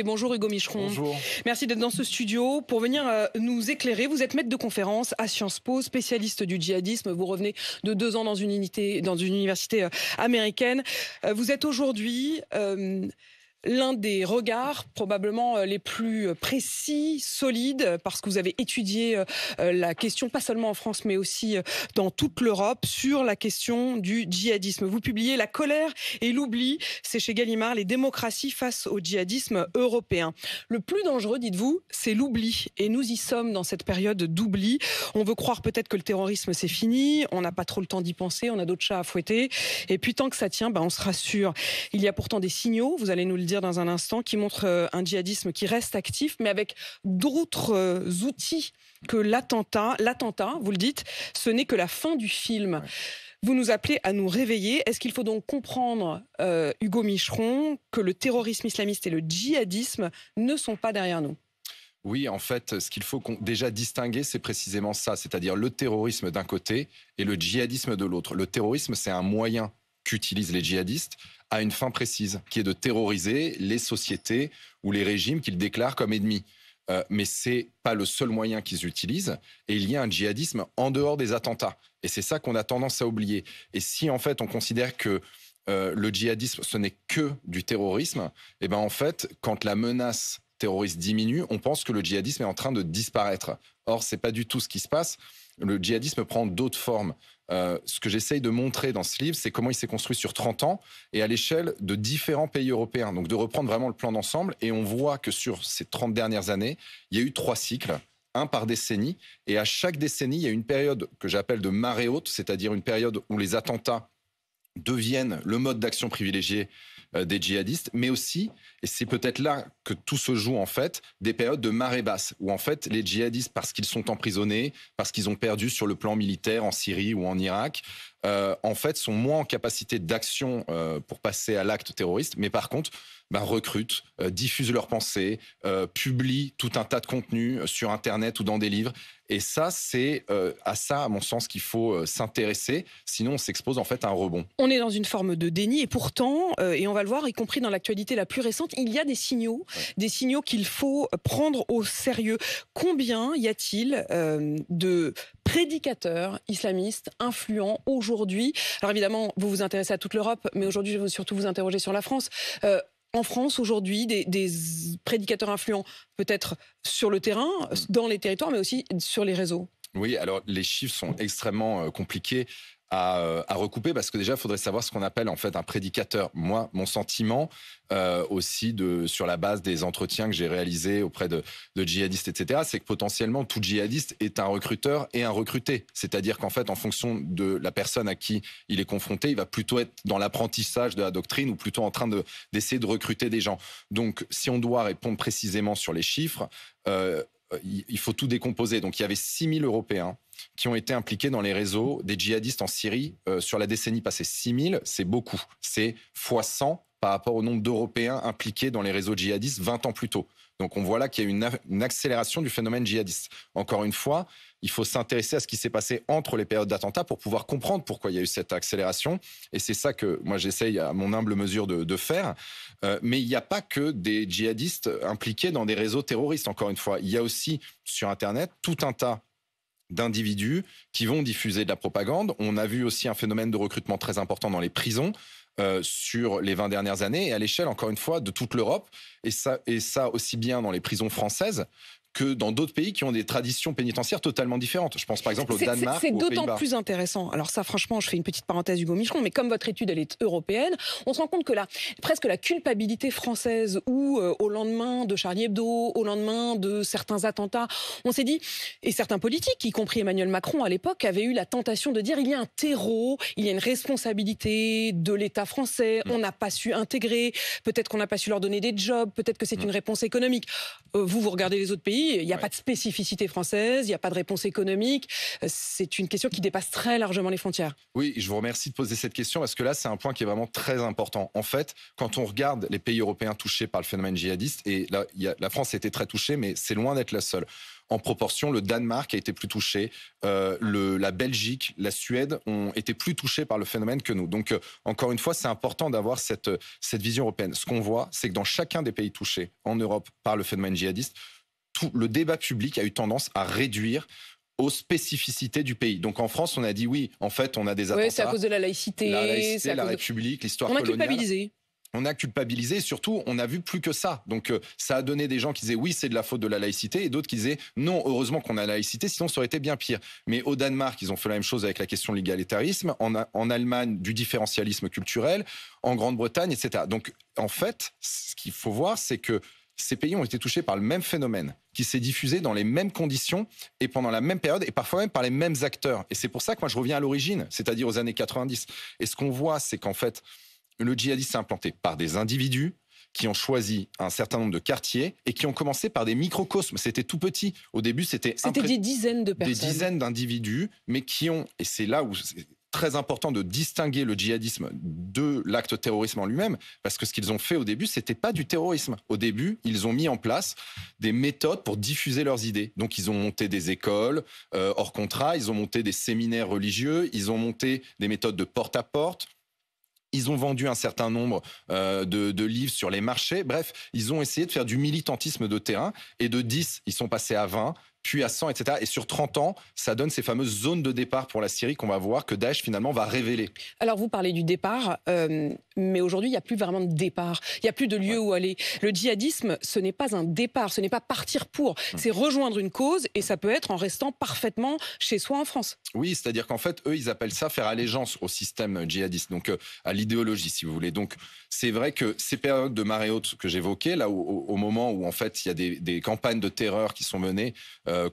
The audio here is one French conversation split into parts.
Bonjour Hugo Micheron. Bonjour. Merci d'être dans ce studio pour venir nous éclairer. Vous êtes maître de conférence à Sciences Po, spécialiste du djihadisme. Vous revenez de 2 ans dans une université américaine. Vous êtes aujourd'hui l'un des regards probablement les plus précis, solides, parce que vous avez étudié la question, pas seulement en France, mais aussi dans toute l'Europe, sur la question du djihadisme. Vous publiez « La colère et l'oubli », c'est chez Gallimard, les démocraties face au djihadisme européen. Le plus dangereux, dites-vous, c'est l'oubli. Et nous y sommes dans cette période d'oubli. On veut croire peut-être que le terrorisme, c'est fini. On n'a pas trop le temps d'y penser. On a d'autres chats à fouetter. Et puis, tant que ça tient, on se rassure. Il y a pourtant des signaux, vous allez nous le dire dans un instant, qui montrent un djihadisme qui reste actif, mais avec d'autres outils que l'attentat. L'attentat, vous le dites, ce n'est que la fin du film. Ouais. Vous nous appelez à nous réveiller. Est-ce qu'il faut donc comprendre, Hugo Micheron, que le terrorisme islamiste et le djihadisme ne sont pas derrière nous ? Oui, en fait, ce qu'il faut déjà distinguer, c'est précisément ça, c'est-à-dire le terrorisme d'un côté et le djihadisme de l'autre. Le terrorisme, c'est un moyen qu'utilisent les djihadistes à une fin précise, qui est de terroriser les sociétés ou les régimes qu'ils déclarent comme ennemis. Mais c'est pas le seul moyen qu'ils utilisent, et il y a un djihadisme en dehors des attentats. Et c'est ça qu'on a tendance à oublier. Et si en fait on considère que le djihadisme, ce n'est que du terrorisme, et en fait, quand la menace terroriste diminue, on pense que le djihadisme est en train de disparaître. Or, c'est pas du tout ce qui se passe. Le djihadisme prend d'autres formes. Ce que j'essaye de montrer dans ce livre, c'est comment il s'est construit sur 30 ans et à l'échelle de différents pays européens. Donc de reprendre vraiment le plan d'ensemble. Et on voit que sur ces 30 dernières années, il y a eu 3 cycles, un par décennie. Et à chaque décennie, il y a une période que j'appelle de marée haute, c'est-à-dire une période où les attentats deviennent le mode d'action privilégié des djihadistes, mais aussi, et c'est peut-être là que tout se joue en fait, des périodes de marée basse, où en fait les djihadistes, parce qu'ils sont emprisonnés, parce qu'ils ont perdu sur le plan militaire en Syrie ou en Irak, en fait sont moins en capacité d'action pour passer à l'acte terroriste, mais par contre recrutent, diffusent leurs pensées, publient tout un tas de contenus sur Internet ou dans des livres. Et ça, c'est à ça, à mon sens, qu'il faut s'intéresser. Sinon, on s'expose en fait à un rebond. On est dans une forme de déni. Et pourtant, et on va le voir, y compris dans l'actualité la plus récente, il y a des signaux qu'il faut prendre au sérieux. Combien y a-t-il de prédicateurs islamistes influents aujourd'hui? Alors évidemment, vous vous intéressez à toute l'Europe, mais aujourd'hui, je veux surtout vous interroger sur la France. En France, aujourd'hui, des prédicateurs influents, peut-être sur le terrain, dans les territoires, mais aussi sur les réseaux. Oui, alors les chiffres sont extrêmement compliqués à recouper, parce que déjà, il faudrait savoir ce qu'on appelle en fait un prédicateur. Moi, mon sentiment, aussi sur la base des entretiens que j'ai réalisés auprès de djihadistes, etc., c'est que potentiellement tout djihadiste est un recruteur et un recruté. C'est-à-dire qu'en fait, en fonction de la personne à qui il est confronté, il va plutôt être dans l'apprentissage de la doctrine ou plutôt en train d'essayer de recruter des gens. Donc, si on doit répondre précisément sur les chiffres, il faut tout décomposer. Donc, il y avait 6000 Européens qui ont été impliqués dans les réseaux des djihadistes en Syrie sur la décennie passée. 6000, c'est beaucoup. C'est x100 par rapport au nombre d'Européens impliqués dans les réseaux djihadistes 20 ans plus tôt. Donc on voit là qu'il y a une accélération du phénomène djihadiste. Encore une fois, il faut s'intéresser à ce qui s'est passé entre les périodes d'attentats pour pouvoir comprendre pourquoi il y a eu cette accélération. Et c'est ça que moi j'essaye à mon humble mesure de faire. Mais il n'y a pas que des djihadistes impliqués dans des réseaux terroristes, encore une fois. Il y a aussi sur Internet tout un tas d'individus qui vont diffuser de la propagande. On a vu aussi un phénomène de recrutement très important dans les prisons sur les 20 dernières années et à l'échelle, encore une fois, de toute l'Europe. Et ça aussi bien dans les prisons françaises que dans d'autres pays qui ont des traditions pénitentiaires totalement différentes. Je pense par exemple au Danemark ou aux Pays-Bas. C'est d'autant plus intéressant. Alors ça, franchement, je fais une petite parenthèse, Hugo Micheron, mais comme votre étude, elle est européenne, on se rend compte que presque la culpabilité française, où au lendemain de Charlie Hebdo, au lendemain de certains attentats, on s'est dit, et certains politiques, y compris Emmanuel Macron à l'époque, avaient eu la tentation de dire il y a un terreau, il y a une responsabilité de l'État français, on n'a pas su intégrer, peut-être qu'on n'a pas su leur donner des jobs, peut-être que c'est une réponse économique. Vous regardez les autres pays, aujourd'hui, il n'y a pas de spécificité française, il n'y a pas de réponse économique. C'est une question qui dépasse très largement les frontières. Oui, je vous remercie de poser cette question parce que là, c'est un point qui est vraiment très important. En fait, quand on regarde les pays européens touchés par le phénomène djihadiste, et là, la France a été très touchée, mais c'est loin d'être la seule. En proportion, le Danemark a été plus touché, la Belgique, la Suède ont été plus touchés par le phénomène que nous. Donc, encore une fois, c'est important d'avoir cette vision européenne. Ce qu'on voit, c'est que dans chacun des pays touchés en Europe par le phénomène djihadiste, tout le débat public a eu tendance à réduire aux spécificités du pays. Donc en France, on a dit oui, en fait, on a des attentats. Oui, c'est à cause de la laïcité. La République, l'histoire coloniale. On a culpabilisé. On a culpabilisé et surtout, on a vu plus que ça. Donc, ça a donné des gens qui disaient oui, c'est de la faute de la laïcité et d'autres qui disaient non, heureusement qu'on a la laïcité, sinon ça aurait été bien pire. Mais au Danemark, ils ont fait la même chose avec la question de l'égalitarisme. En Allemagne, du différentialisme culturel. En Grande-Bretagne, etc. Donc, en fait, ce qu'il faut voir, c'est que ces pays ont été touchés par le même phénomène qui s'est diffusé dans les mêmes conditions et pendant la même période et parfois même par les mêmes acteurs. Et c'est pour ça que moi, je reviens à l'origine, c'est-à-dire aux années 90. Et ce qu'on voit, c'est qu'en fait, le djihadisme s'est implanté par des individus qui ont choisi un certain nombre de quartiers et qui ont commencé par des microcosmes. C'était tout petit. Au début, c'était des dizaines de personnes. Des dizaines d'individus, mais qui ont, et c'est là où c'est très important de distinguer le djihadisme de l'acte terrorisme en lui-même, parce que ce qu'ils ont fait au début, c'était pas du terrorisme. Au début, ils ont mis en place des méthodes pour diffuser leurs idées. Donc, ils ont monté des écoles hors contrat, ils ont monté des séminaires religieux, ils ont monté des méthodes de porte-à-porte. Ils ont vendu un certain nombre de livres sur les marchés. Bref, ils ont essayé de faire du militantisme de terrain. Et de 10, ils sont passés à 20, puis à 100, etc. Et sur 30 ans, ça donne ces fameuses zones de départ pour la Syrie qu'on va voir que Daesh, finalement, va révéler. Alors, vous parlez du départ, mais aujourd'hui, il n'y a plus vraiment de départ. Il n'y a plus de lieu où aller. Le djihadisme, ce n'est pas un départ, ce n'est pas partir pour. C'est rejoindre une cause et ça peut être en restant parfaitement chez soi en France. Oui, c'est-à-dire qu'en fait, eux, ils appellent ça faire allégeance au système djihadiste, donc à l'idéologie, si vous voulez. Donc, c'est vrai que ces périodes de marée haute que j'évoquais, là, au moment où, en fait, il y a des campagnes de terreur qui sont menées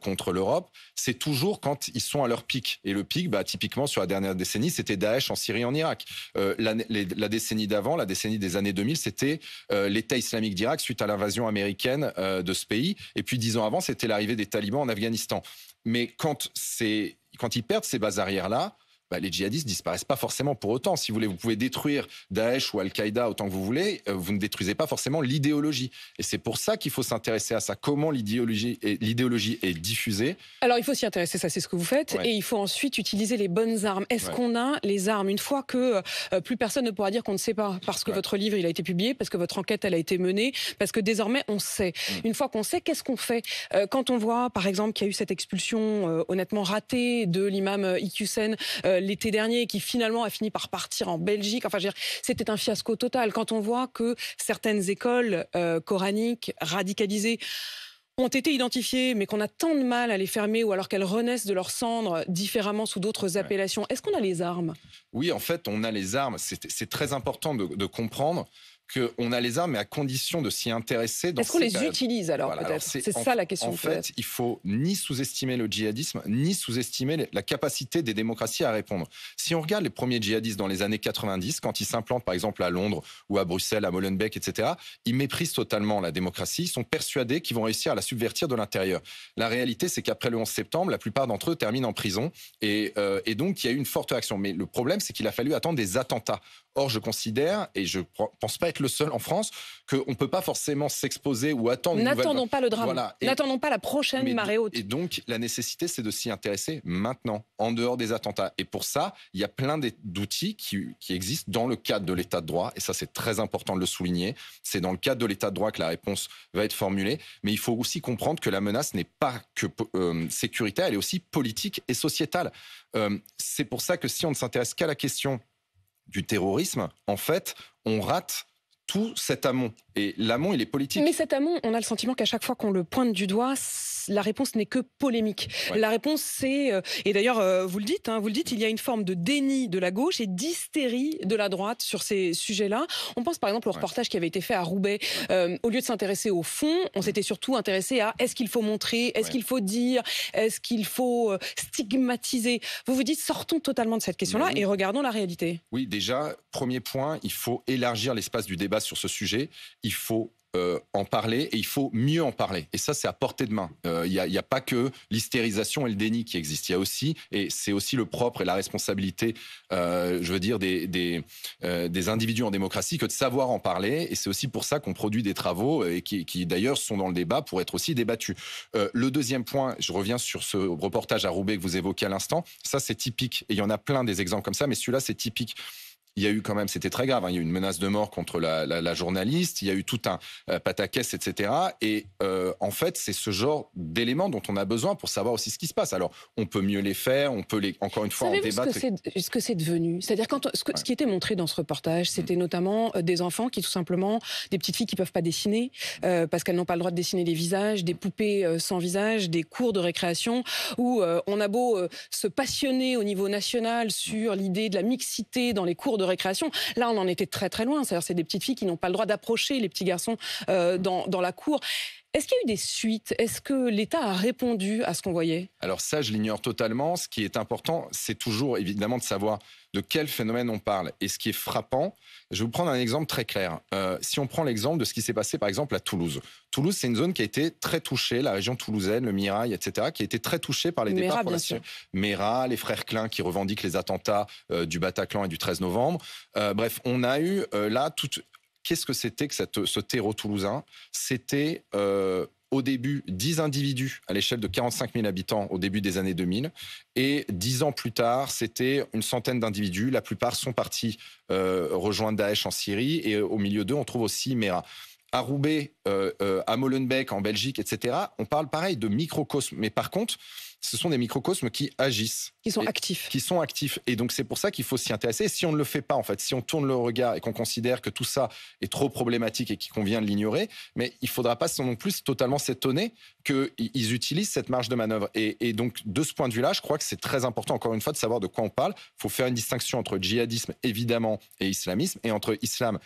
contre l'Europe, c'est toujours quand ils sont à leur pic. Et le pic, typiquement, sur la dernière décennie, c'était Daesh en Syrie et en Irak. La décennie d'avant, la décennie des années 2000, c'était l'État islamique d'Irak suite à l'invasion américaine de ce pays. Et puis 10 ans avant, c'était l'arrivée des talibans en Afghanistan. Mais quand ils perdent ces bases arrières-là, les djihadistes disparaissent pas forcément pour autant. Si vous voulez, vous pouvez détruire Daesh ou Al-Qaïda autant que vous voulez, vous ne détruisez pas forcément l'idéologie. Et c'est pour ça qu'il faut s'intéresser à ça. Comment l'idéologie est diffusée. Alors, il faut s'y intéresser, ça c'est ce que vous faites. Ouais. Et il faut ensuite utiliser les bonnes armes. Est-ce qu'on a les armes une fois que plus personne ne pourra dire qu'on ne sait pas, parce que votre livre il a été publié, parce que votre enquête elle a été menée, parce que désormais on sait. Une fois qu'on sait, qu'est-ce qu'on fait quand on voit, par exemple, qu'il y a eu cette expulsion honnêtement ratée de l'imam Iqiyoussen l'été dernier, qui finalement a fini par partir en Belgique. Enfin, c'était un fiasco total. Quand on voit que certaines écoles coraniques radicalisées ont été identifiées, mais qu'on a tant de mal à les fermer, ou alors qu'elles renaissent de leurs cendres différemment sous d'autres appellations. Est-ce qu'on a les armes ? Oui, en fait, on a les armes. C'est très important de comprendre qu'on a les armes, mais à condition de s'y intéresser. Est-ce qu'on les utilise alors, peut-être ? C'est ça la question. En fait, il faut ni sous-estimer le djihadisme, ni sous-estimer la capacité des démocraties à répondre. Si on regarde les premiers djihadistes dans les années 90, quand ils s'implantent par exemple à Londres ou à Bruxelles, à Molenbeek, etc., ils méprisent totalement la démocratie. Ils sont persuadés qu'ils vont réussir à la subvertir de l'intérieur. La réalité, c'est qu'après le 11 septembre, la plupart d'entre eux terminent en prison. Et donc, il y a eu une forte réaction. Mais le problème, c'est qu'il a fallu attendre des attentats. Or, je considère, et je pense pas être le seul en France, qu'on ne peut pas forcément s'exposer ou attendre... N'attendons pas le drame, n'attendons pas la prochaine marée haute. Et donc, la nécessité, c'est de s'y intéresser maintenant, en dehors des attentats. Et pour ça, il y a plein d'outils qui existent dans le cadre de l'état de droit, et ça, c'est très important de le souligner. C'est dans le cadre de l'état de droit que la réponse va être formulée, mais il faut aussi comprendre que la menace n'est pas que sécuritaire, elle est aussi politique et sociétale. C'est pour ça que si on ne s'intéresse qu'à la question du terrorisme, en fait, on rate tout cet amont. Et l'amont, il est politique. Mais cet amont, on a le sentiment qu'à chaque fois qu'on le pointe du doigt, la réponse n'est que polémique. Ouais. La réponse, c'est... et d'ailleurs, vous le dites, il y a une forme de déni de la gauche et d'hystérie de la droite sur ces sujets-là. On pense par exemple au reportage qui avait été fait à Roubaix. Au lieu de s'intéresser au fond, on s'était surtout intéressé à est-ce qu'il faut montrer, est-ce qu'il faut dire, est-ce qu'il faut stigmatiser. Vous vous dites, sortons totalement de cette question-là et regardons la réalité. Oui, déjà, premier point, il faut élargir l'espace du débat sur ce sujet. Il faut en parler et il faut mieux en parler. Et ça, c'est à portée de main. Il y a pas que l'hystérisation et le déni qui existent. Il y a aussi, et c'est aussi le propre et la responsabilité, je veux dire, des individus en démocratie, que de savoir en parler. Et c'est aussi pour ça qu'on produit des travaux et qui d'ailleurs sont dans le débat pour être aussi débattus. Le deuxième point, je reviens sur ce reportage à Roubaix que vous évoquez à l'instant. Ça, c'est typique. Et il y en a plein des exemples comme ça, mais celui-là, c'est typique. Il y a eu quand même, c'était très grave, hein, il y a eu une menace de mort contre la journaliste, il y a eu tout un pataquès, etc. Et en fait, c'est ce genre d'éléments dont on a besoin pour savoir aussi ce qui se passe. Alors, on peut mieux les faire, on peut encore une fois, en débattre. Ce que c'est devenu? C'est-à-dire, ce qui était montré dans ce reportage, c'était notamment des enfants qui, tout simplement, des petites filles qui ne peuvent pas dessiner, parce qu'elles n'ont pas le droit de dessiner des visages, des poupées sans visage, des cours de récréation, où on a beau se passionner au niveau national sur l'idée de la mixité dans les cours de récréation. Là, on en était très très loin. C'est-à-dire, c'est des petites filles qui n'ont pas le droit d'approcher les petits garçons dans la cour. Est-ce qu'il y a eu des suites? Est-ce que l'État a répondu à ce qu'on voyait? Alors ça, je l'ignore totalement. Ce qui est important, c'est toujours évidemment de savoir de quel phénomène on parle. Et ce qui est frappant, je vais vous prendre un exemple très clair. Si on prend l'exemple de ce qui s'est passé par exemple à Toulouse. Toulouse, c'est une zone qui a été très touchée, la région toulousaine, le Mirail, etc., qui a été très touchée par les départs pour la Syrie. Mera, les frères Klein qui revendiquent les attentats du Bataclan et du 13 novembre. Bref, on a eu là toute... Qu'est-ce que c'était que ce terreau toulousain? C'était au début 10 individus à l'échelle de 45 000 habitants au début des années 2000. Et 10 ans plus tard, c'était une centaine d'individus. La plupart sont partis rejoindre Daesh en Syrie. Et au milieu d'eux, on trouve aussi Mera. À Roubaix, à Molenbeek, en Belgique, etc., on parle pareil de microcosmes. Mais par contre, ce sont des microcosmes qui agissent. Qui sont actifs. Qui sont actifs. Et donc, c'est pour ça qu'il faut s'y intéresser. Et si on ne le fait pas, en fait, si on tourne le regard et qu'on considère que tout ça est trop problématique et qu'il convient de l'ignorer, mais il ne faudra pas non plus totalement s'étonner qu'ils utilisent cette marge de manœuvre. Et donc, de ce point de vue-là, je crois que c'est très important, encore une fois, de savoir de quoi on parle. Il faut faire une distinction entre djihadisme, évidemment, et islamisme, et entre islam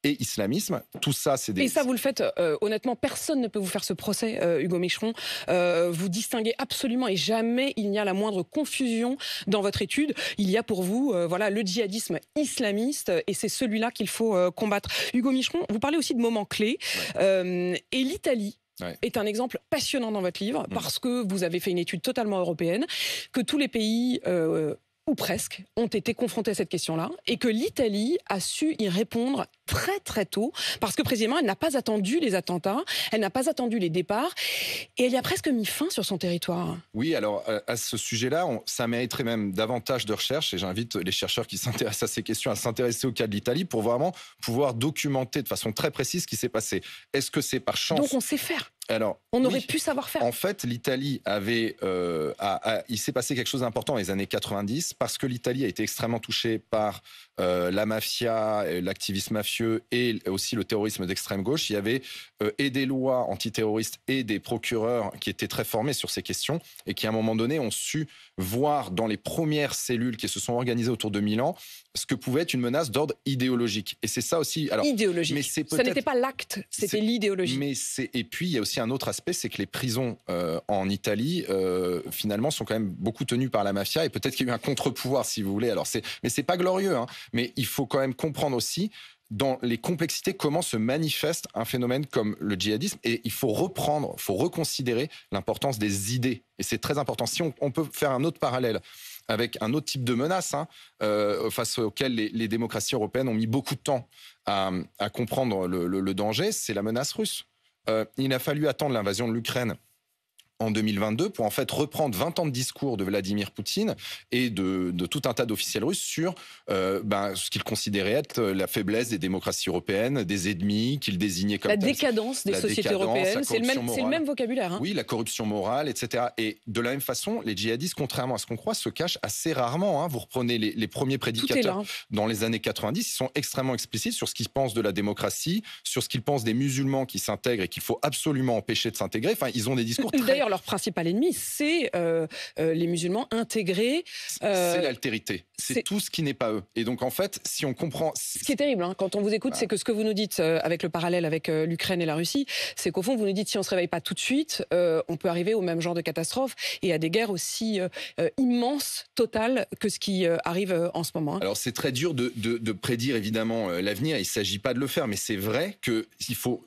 et islamisme. Tout ça, c'est des... Et ça, vous le faites, honnêtement, personne ne peut vous faire ce procès, Hugo Micheron. Vous distinguez absolument et jamais il n'y a la moindre confusion dans votre étude. Il y a pour vous voilà, le djihadisme islamiste et c'est celui-là qu'il faut combattre. Hugo Micheron, vous parlez aussi de moments clés. Ouais. Et l'Italie est un exemple passionnant dans votre livre parce que vous avez fait une étude totalement européenne, que tous les pays... ou presque, ont été confrontés à cette question-là, et que l'Italie a su y répondre très très tôt, parce que précisément, elle n'a pas attendu les attentats, elle n'a pas attendu les départs, et elle y a presque mis fin sur son territoire. Oui, alors à ce sujet-là, ça mériterait même davantage de recherche, et j'invite les chercheurs qui s'intéressent à ces questions à s'intéresser au cas de l'Italie pour vraiment pouvoir documenter de façon très précise ce qui s'est passé. Est-ce que c'est par chance? Donc on sait faire. Alors, on aurait pu savoir faire. En fait, l'Italie avait... il s'est passé quelque chose d'important dans les années 90 parce que l'Italie a été extrêmement touchée par la mafia, l'activisme mafieux et aussi le terrorisme d'extrême gauche. Il y avait et des lois antiterroristes et des procureurs qui étaient très formés sur ces questions et qui, à un moment donné, ont su voir dans les premières cellules qui se sont organisées autour de Milan ce que pouvait être une menace d'ordre idéologique. Et c'est ça aussi... Alors, idéologique. Mais c'est ça n'était pas l'acte, c'était l'idéologie. Et puis, il y a aussi un autre aspect, c'est que les prisons en Italie, finalement, sont quand même beaucoup tenues par la mafia. Et peut-être qu'il y a eu un contre-pouvoir, si vous voulez. Alors, mais c'est pas glorieux, hein. Mais il faut quand même comprendre aussi dans les complexités comment se manifeste un phénomène comme le djihadisme. Et il faut reconsidérer l'importance des idées. Et c'est très important. Si on peut faire un autre parallèle avec un autre type de menace face auquel les démocraties européennes ont mis beaucoup de temps à comprendre le danger, c'est la menace russe. Il a fallu attendre l'invasion de l'Ukraine en 2022 pour en fait reprendre 20 ans de discours de Vladimir Poutine et de tout un tas d'officiels russes sur ce qu'ils considéraient être la faiblesse des démocraties européennes, des ennemis qu'ils désignaient comme... La décadence des sociétés européennes, c'est le même vocabulaire. Hein. Oui, la corruption morale, etc. Et de la même façon, les djihadistes, contrairement à ce qu'on croit, se cachent assez rarement. Hein. Vous reprenez les premiers prédicateurs dans les années 90, ils sont extrêmement explicites sur ce qu'ils pensent de la démocratie, sur ce qu'ils pensent des musulmans qui s'intègrent et qu'il faut absolument empêcher de s'intégrer. Enfin, ils ont des discours très... d'ailleurs, leur principal ennemi, c'est les musulmans intégrés. C'est l'altérité. C'est tout ce qui n'est pas eux. Et donc, en fait, si on comprend... Ce qui est terrible, hein, quand on vous écoute, c'est que ce que vous nous dites avec le parallèle avec l'Ukraine et la Russie, c'est qu'au fond, vous nous dites, si on ne se réveille pas tout de suite, on peut arriver au même genre de catastrophe et à des guerres aussi immenses, totales, que ce qui arrive en ce moment. Hein. Alors, c'est très dur de prédire, évidemment, l'avenir. Il ne s'agit pas de le faire. Mais c'est vrai que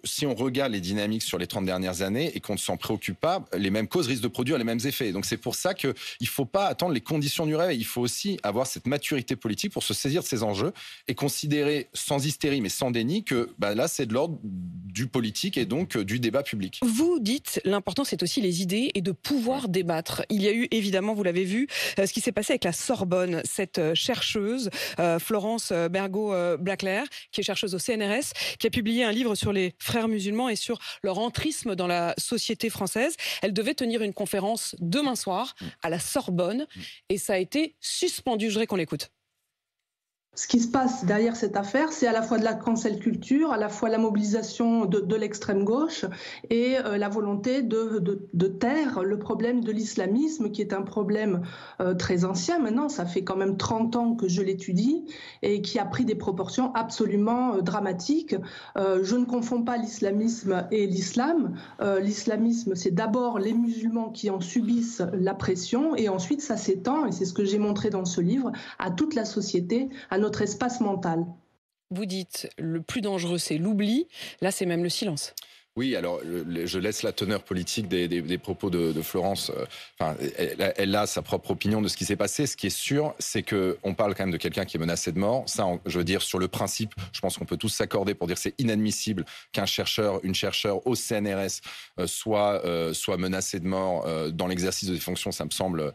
si on regarde les dynamiques sur les 30 dernières années et qu'on ne s'en préoccupe pas, les mêmes causes risquent de produire les mêmes effets. Donc, c'est pour ça qu'il ne faut pas attendre les conditions du réveil. Il faut aussi avoir cette maturité politique pour se saisir de ces enjeux et considérer, sans hystérie mais sans déni, que là, c'est de l'ordre du politique et donc du débat public. Vous dites, l'important, c'est aussi les idées et de pouvoir débattre. Il y a eu, évidemment, vous l'avez vu, ce qui s'est passé avec la Sorbonne, cette chercheuse, Florence Bergo-Blackler, qui est chercheuse au CNRS, qui a publié un livre sur les frères musulmans et sur leur entrisme dans la société française. Elle devait tenir une conférence demain soir à la Sorbonne et ça a été suspendu. Je voudrais qu'on l'écoute. Ce qui se passe derrière cette affaire, c'est à la fois de la cancel culture, à la fois la mobilisation de l'extrême gauche et la volonté de taire le problème de l'islamisme, qui est un problème très ancien. Maintenant, ça fait quand même 30 ans que je l'étudie et qui a pris des proportions absolument dramatiques. Je ne confonds pas l'islamisme et l'islam. L'islamisme, c'est d'abord les musulmans qui en subissent la pression et ensuite ça s'étend, et c'est ce que j'ai montré dans ce livre, à toute la société, à notre espace mental. Vous dites, le plus dangereux, c'est l'oubli. Là, c'est même le silence. Oui, alors je laisse la teneur politique des propos de Florence. Elle a sa propre opinion de ce qui s'est passé. Ce qui est sûr, c'est qu'on parle quand même de quelqu'un qui est menacé de mort. Ça, je veux dire, sur le principe, je pense qu'on peut tous s'accorder pour dire que c'est inadmissible qu'un chercheur, une chercheure au CNRS soit menacé de mort dans l'exercice de ses fonctions. Ça me semble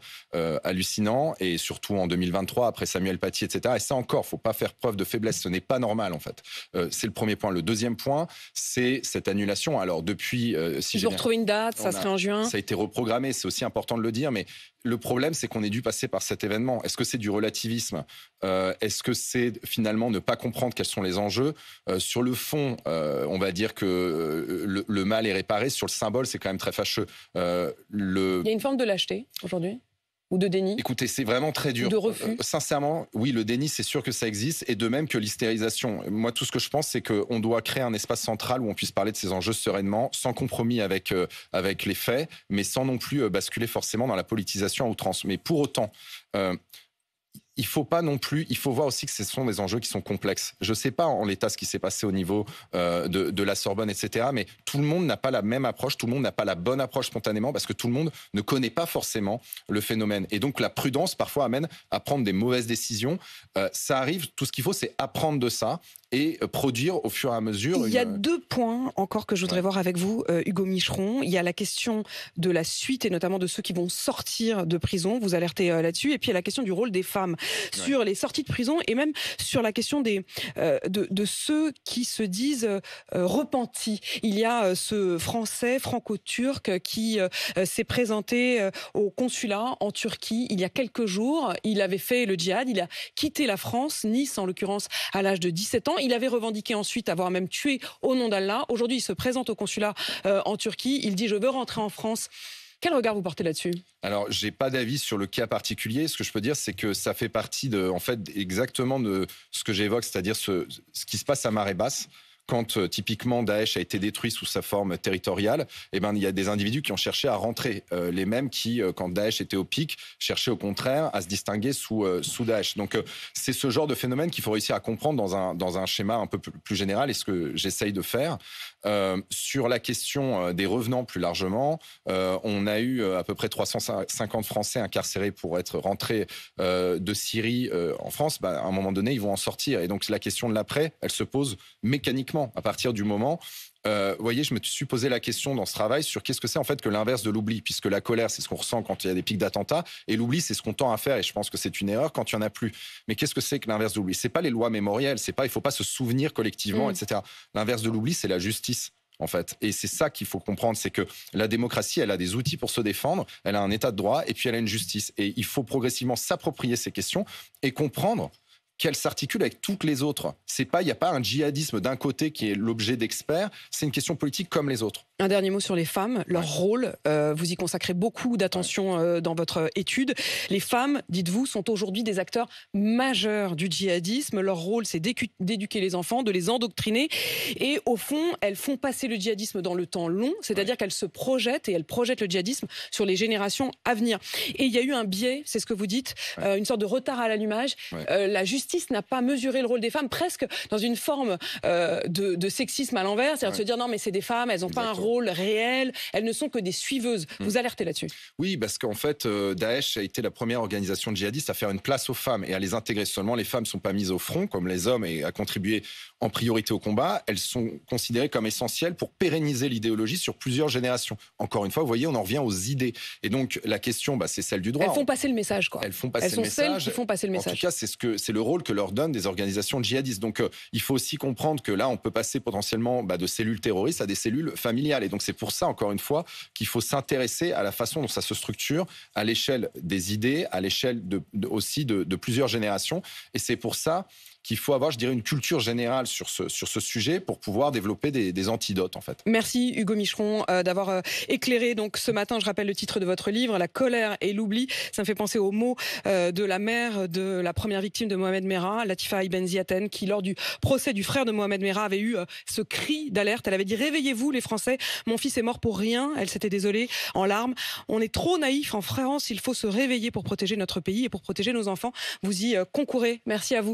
hallucinant. Et surtout en 2023, après Samuel Paty, etc. Et ça encore, il ne faut pas faire preuve de faiblesse. Ce n'est pas normal, en fait. C'est le premier point. Le deuxième point, c'est cette annulation. Alors depuis, si j'ai retrouvé une date, ça serait en juin. Ça a été reprogrammé, c'est aussi important de le dire, mais le problème, c'est qu'on est dû passer par cet événement. Est-ce que c'est du relativisme ? Est-ce que c'est finalement ne pas comprendre quels sont les enjeux ? Sur le fond, on va dire que le mal est réparé. Sur le symbole, c'est quand même très fâcheux. Il y a une forme de lâcheté aujourd'hui ? Ou de déni? Écoutez, c'est vraiment très dur. Ou de refus? Sincèrement, oui, le déni, c'est sûr que ça existe, et de même que l'hystérisation. Moi, tout ce que je pense, c'est qu'on doit créer un espace central où on puisse parler de ces enjeux sereinement, sans compromis avec les faits, mais sans non plus basculer forcément dans la politisation à outrance. Mais pour autant... il faut pas non plus, il faut voir aussi que ce sont des enjeux qui sont complexes. Je sais pas en l'état ce qui s'est passé au niveau de la Sorbonne, etc. Mais tout le monde n'a pas la même approche, tout le monde n'a pas la bonne approche spontanément, parce que tout le monde ne connaît pas forcément le phénomène. Et donc la prudence parfois amène à prendre des mauvaises décisions. Ça arrive, tout ce qu'il faut, c'est apprendre de ça et produire au fur et à mesure. Il y a deux points encore que je voudrais voir avec vous, Hugo Micheron. Il y a la question de la suite et notamment de ceux qui vont sortir de prison. Vous alertez là-dessus. Et puis il y a la question du rôle des femmes sur les sorties de prison et même sur la question de ceux qui se disent repentis. Il y a ce Français franco-turc qui s'est présenté au consulat en Turquie il y a quelques jours. Il avait fait le djihad, il a quitté la France, Nice en l'occurrence, à l'âge de 17 ans. Il avait revendiqué ensuite avoir même tué au nom d'Allah. Aujourd'hui, il se présente au consulat en Turquie. Il dit « je veux rentrer en France ». Quel regard vous portez là-dessus ? Alors, j'ai pas d'avis sur le cas particulier. Ce que je peux dire, c'est que ça fait partie exactement de ce que j'évoque, c'est-à-dire ce qui se passe à marée basse. Quand typiquement Daesh a été détruit sous sa forme territoriale, il y a des individus qui ont cherché à rentrer, les mêmes qui, quand Daesh était au pic, cherchaient au contraire à se distinguer sous Daesh. Donc c'est ce genre de phénomène qu'il faut réussir à comprendre dans un schéma un peu plus général, et ce que j'essaye de faire. Sur la question des revenants plus largement, on a eu à peu près 350 Français incarcérés pour être rentrés de Syrie en France. À un moment donné, ils vont en sortir. Et donc la question de l'après, elle se pose mécaniquement à partir du moment... Vous voyez, je me suis posé la question dans ce travail sur qu'est-ce que c'est en fait que l'inverse de l'oubli, puisque la colère, c'est ce qu'on ressent quand il y a des pics d'attentats, et l'oubli, c'est ce qu'on tend à faire, et je pense que c'est une erreur quand il n'y en a plus. Mais qu'est-ce que c'est que l'inverse de l'oubli ? C'est pas les lois mémorielles, il ne faut pas se souvenir collectivement, etc. L'inverse de l'oubli, c'est la justice. En fait. Et c'est ça qu'il faut comprendre, c'est que la démocratie, elle a des outils pour se défendre, elle a un état de droit, et puis elle a une justice. Et il faut progressivement s'approprier ces questions et comprendre qu'elle s'articule avec toutes les autres. Il n'y a pas un djihadisme d'un côté qui est l'objet d'experts, c'est une question politique comme les autres. Un dernier mot sur les femmes, leur rôle. Vous y consacrez beaucoup d'attention dans votre étude. Les femmes, dites-vous, sont aujourd'hui des acteurs majeurs du djihadisme. Leur rôle, c'est d'éduquer les enfants, de les endoctriner. Et au fond, elles font passer le djihadisme dans le temps long, c'est-à-dire qu'elles se projettent et elles projettent le djihadisme sur les générations à venir. Et il y a eu un biais, c'est ce que vous dites, une sorte de retard à l'allumage. La justice n'a pas mesuré le rôle des femmes, presque dans une forme de sexisme à l'envers, c'est-à-dire de se dire non mais c'est des femmes, elles n'ont pas un rôle réel, elles ne sont que des suiveuses. Vous alertez là-dessus? Oui, parce qu'en fait, Daesh a été la première organisation djihadiste à faire une place aux femmes et à les intégrer. Seulement, les femmes ne sont pas mises au front, comme les hommes, et à contribuer en priorité au combat. Elles sont considérées comme essentielles pour pérenniser l'idéologie sur plusieurs générations. Encore une fois, vous voyez, on en revient aux idées. Et donc, la question, c'est celle du droit. Elles font passer le message, quoi. Elles font passer le message. Celles qui font passer le message. En tout cas, c'est le rôle que leur donnent des organisations djihadistes. Donc, il faut aussi comprendre que là, on peut passer potentiellement de cellules terroristes à des cellules familiales. Et donc, c'est pour ça, encore une fois, qu'il faut s'intéresser à la façon dont ça se structure à l'échelle des idées, à l'échelle aussi de plusieurs générations. Et c'est pour ça qu'il faut avoir, je dirais, une culture générale sur ce sujet pour pouvoir développer des antidotes, en fait. Merci Hugo Micheron d'avoir éclairé donc ce matin, je rappelle le titre de votre livre, La colère et l'oubli. Ça me fait penser aux mots de la mère de la première victime de Mohamed Merah, Latifa Ibn Ziaten, qui lors du procès du frère de Mohamed Merah avait eu ce cri d'alerte. Elle avait dit « Réveillez-vous les Français, mon fils est mort pour rien ». Elle s'était désolée en larmes. On est trop naïfs en France, il faut se réveiller pour protéger notre pays et pour protéger nos enfants. Vous y concourez. Merci à vous.